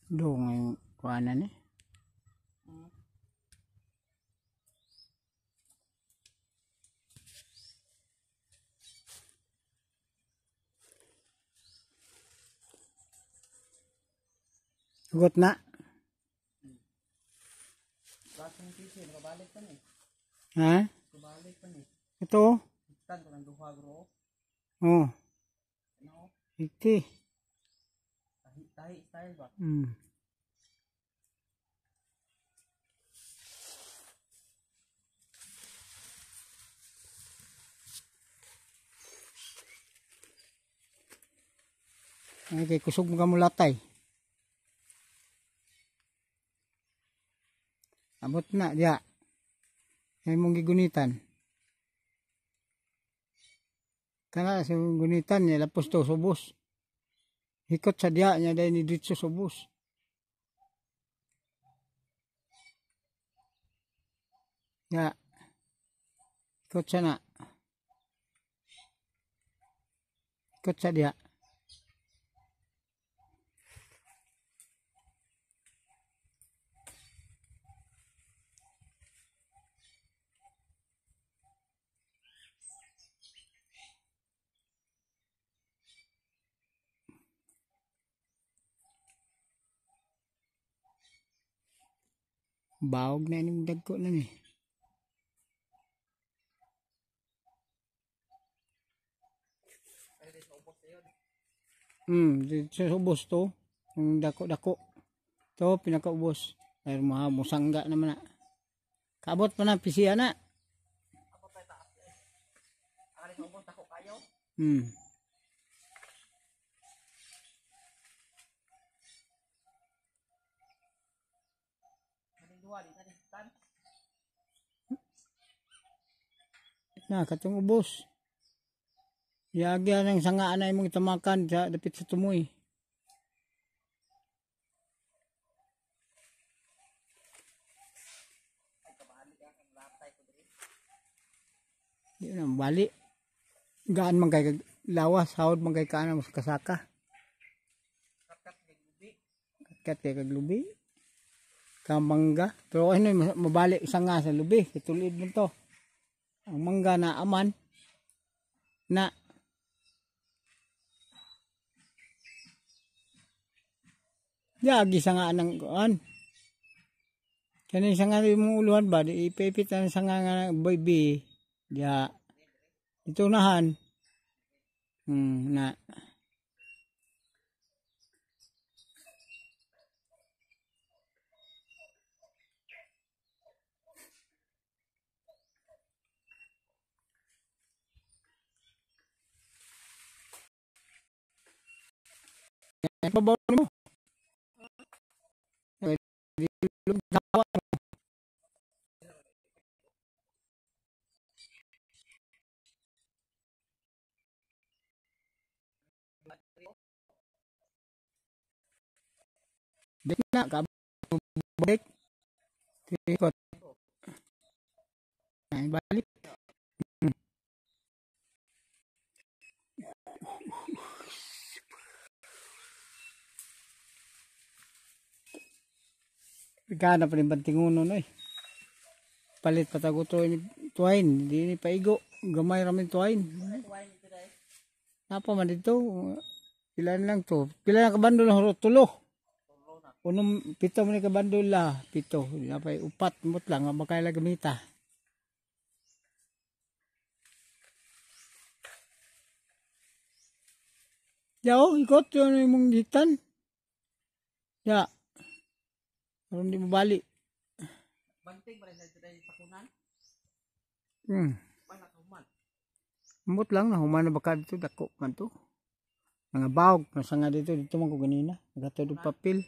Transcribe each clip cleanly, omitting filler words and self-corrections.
Dong yung kuanan eh. Hugot na. Basong PC, nakabalik pa ni. Ha? Nakabalik pa ni. Ito. Tan ko ng duha bro. Oh. Ano? Iti. Tahi style ba? Ay kay kusog mo ka mulatay. Abot na dia. Ay mong gigunitan. Kana sa gunitan niya lapos to subos. Hikot sa dia niya dahil ni ditso subos. Ya. Hikot sa na. Hikot sa dia. Baog na ining dagko na ni. Dito sa ubos to. Yung dako-dako. To, pinakaubos. Ay, musangga naman na. Kaabot pa na, pisiya na. Ako tayo taas eh. Akali sa ubos ako kayo. Maning duha di tadi tan. Na, katong ubos. Yagya ng sangaan na imong itamakan sa dapit sa tumoy. Ay kabalik ang latay ko diri. Di na, bali. Gaan man kay lawas, hawad man kay kaana mas kasaka. Kakat ng lubi. Kat kay kaglubi. Kamangga. Pero ano, mabalik isa nga sa lubi. Kitulid mo to. Ang mangga na aman. Na. Yagi sa nga ng kuan. Kani sa nga mong uluhan ba? Di ipipit ang sa nga baby. Diya. Ito nahan. Na. Yan pa ba mo? Dek na ka balik. Ikot. Ay balik. Gana pa rin bantinguno no eh. Palit patago to ini tuwain. Hindi ni paigo. Gamay ramin tuwain. Tuwain ito dai. Napa man dito. Pila lang to. Pila na kabandol na tulo. Unong pito man ni kabandol la. Pito. Napay upat. Mut lang. Makayla gamita. Yaw, ikot yun yung hitan. Ya. Pero hindi mo bali. Banting pa rin sa dai sakunan. Wala ka human. Mut lang na human na baka dito. Dako man to. Mga bahog. Nasa nga dito. Dito man ko ganina. Gatod yung papel.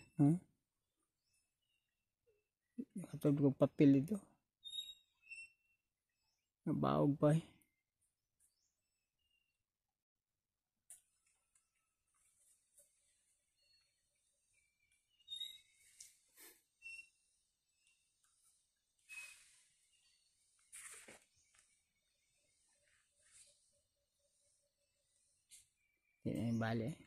Gatod yung papel dito. Nabahog pa eh. Hindi na yung bali eh.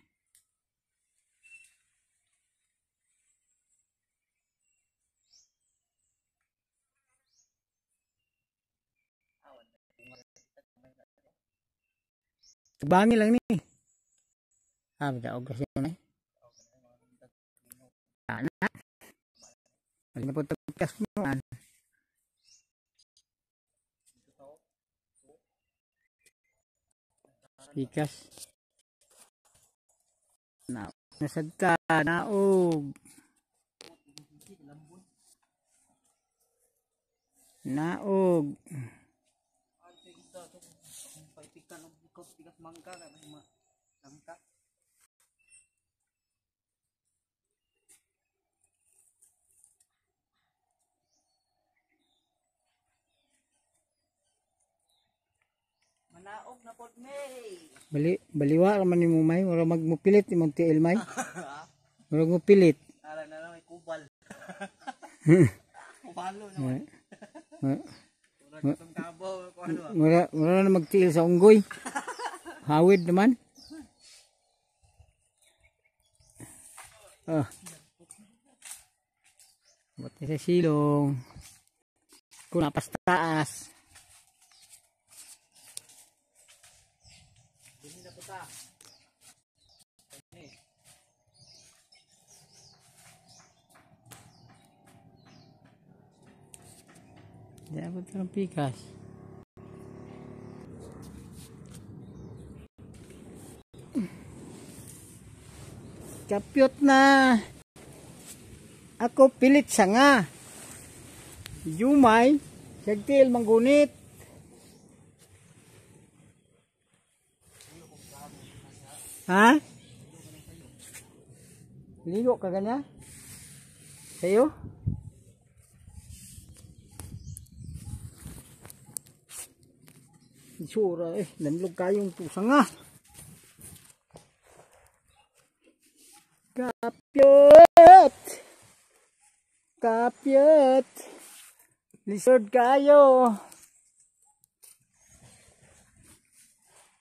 Bangi lang ni. Bida og kasi na. Ana. Ano po tagkas mo an. Pikas. Nasad ka, naog. Naog. Manaog na pod may. Baliwa raman ni mo may, mura magmupilit imong tiil may. Mura mupilit. Ala na may kubal. Kubalo naman. Mura kitong kabaw ko ano. Mura na magtiil sa unggoy. Hawid naman. Buti sa silong. Kung napas taas. Dini na puta. Dapat ng pikas. Kapyot na. Ako pilit sanga. Yumay. Sagtil manggunit. Ha? Ligo ka ganya? Sa'yo? Isura nanlog kayong pusanga. Kapyot! Kapyot! Lizard kayo!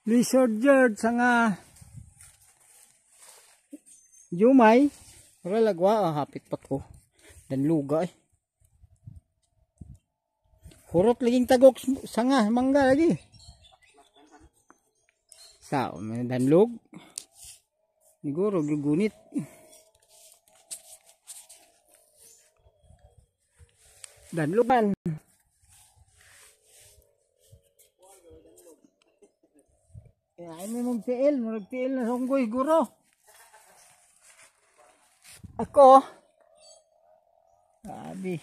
Lizard yard sanga. Yumay. Wala lagwa. Hapit pa ko. Dan luga Hurot laging tagok sanga. Mangga lagi. Sao. Dan lug. Siguro gugunit. Dan lugan. Ay may magtiil. Magtiil na sunggoy guro. Ako. Sabi.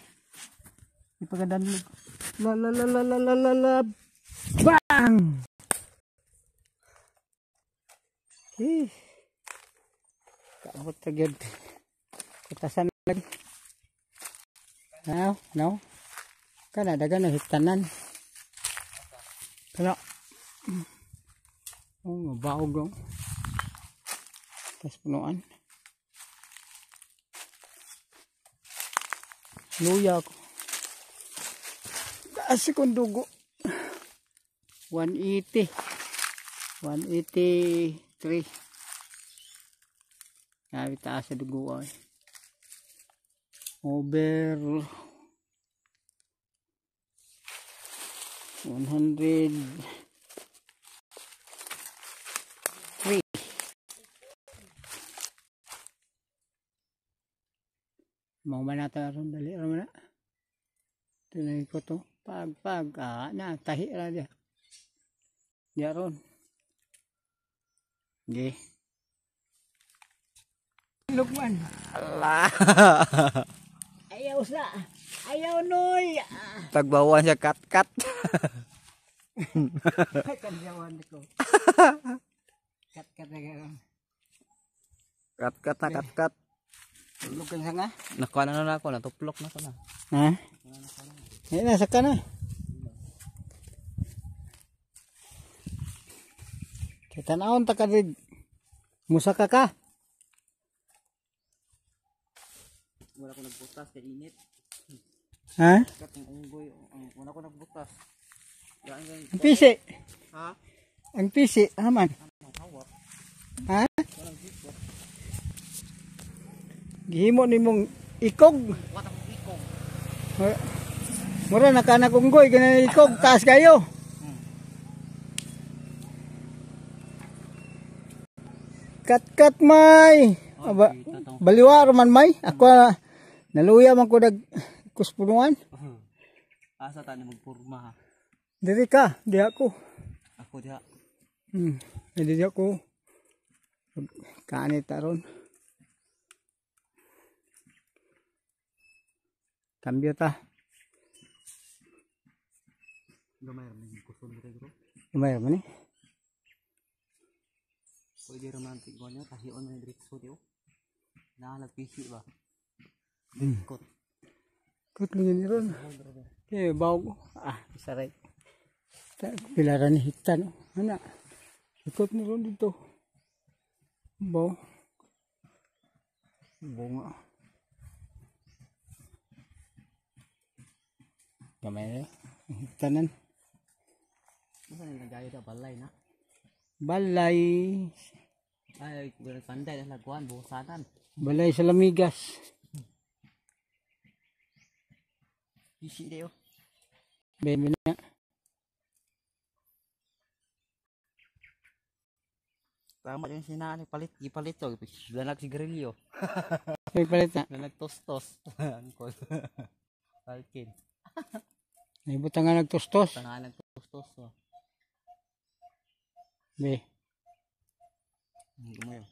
Ipagadan mo. La. Bang! Kaabot ka gyud. Kutasan lagi. No. Kana dagan na hitanan. Kana. Mabaog ang. Tas punuan. Luya ko. Kasi kong dugo. 180. 183. Sabi taas sa dugo ay. Over 103. Mau manata ron dali ron na. Tunay ko to. Pag na tahi ra dia. Dia ron. Nggih. Lukman. Allah. Ayaw sa. Ayaw noy. Pagbawan siya kat-kat. Kanyawan ko. Kat-kat na gano'n. Kat-kat. Lukan sa nga. Nakuha na ako. Natuplok na ko na. Ha? Yan na, saka na. Kita naon takadig. Musaka ka. Wala ko nagbutas kay init. Ha? Kat ang unggoy. Wala ko nagbutas. Ang pisi. Ha? Ang pisi. Aman. Ha? Gihimo ni mong ikog. Watang ikog. Mura nakanak unggoy. Ganun ikog. Taas kayo. Kat may. Aba, baliwa raman may. Ako naluya man ko kuspunuan. Asa ta ni magpurma ha. Diri ka, di ako. Ako diha. Di ako. Kanit taron. Cambio ta. Gamay ra man kusun dire bro. Gamay man ni. Pwede romantic ko niya tahion na dire so dio. Naalag pisi ba. Kot. Kot lingin ron. Okay, bawo ko. Isa right. Pilaran ni hitan. Ana. Ikot ni ron dito. Bawo. Bunga. Gamay hitanan. Masa ni nagayo da balay na. Balay. Ay, panday na laguan busanan. Balay sa lamigas. Isi dio. Bebe na. Tama yung sinani palit, ipalit to. Sudah nagsigarilyo. May palit na. Sudah nagtostos. Angkol. Alkin. May butang nga nagtustos. Tanga nagtostos. Be. Gumayo.